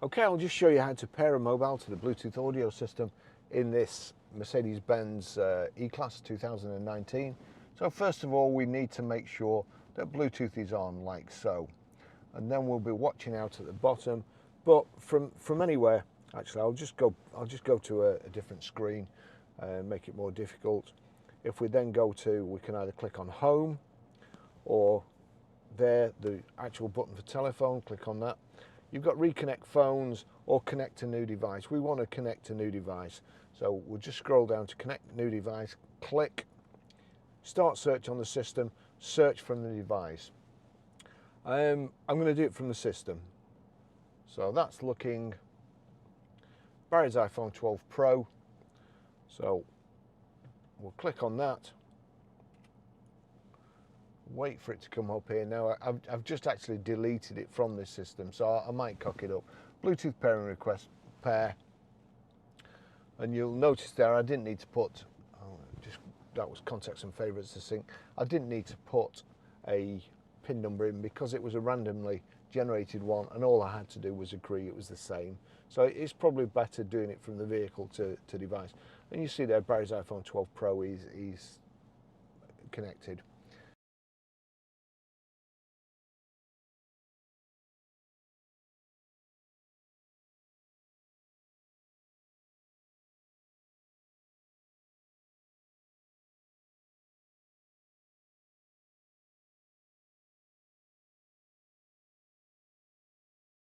Okay, I'll just show you how to pair a mobile to the Bluetooth audio system in this Mercedes Benz E Class 2019. So first of all, we need to make sure that Bluetooth is on, like so. And then we'll be watching out at the bottom, but from anywhere. Actually, I'll just go to a different screen and make it more difficult. If we then go to, we can either click on home, or there, the actual button for telephone, click on that. You've got reconnect phones or connect to new device. We want to connect to new device. So we'll just scroll down to connect new device, click, start search on the system, search from the device. I'm going to do it from the system. So that's looking Barry's iPhone 12 Pro. So we'll click on that. Wait for it to come up here. Now I've just actually deleted it from this system, so I might cock it up. Bluetooth pairing request, pair. And you'll notice there I didn't need to put, that was contacts and favorites to sync. I didn't need to put a pin number in because it was a randomly generated one, and all I had to do was agree it was the same. So it's probably better doing it from the vehicle to device. And you see there Barry's iPhone 12 Pro is connected.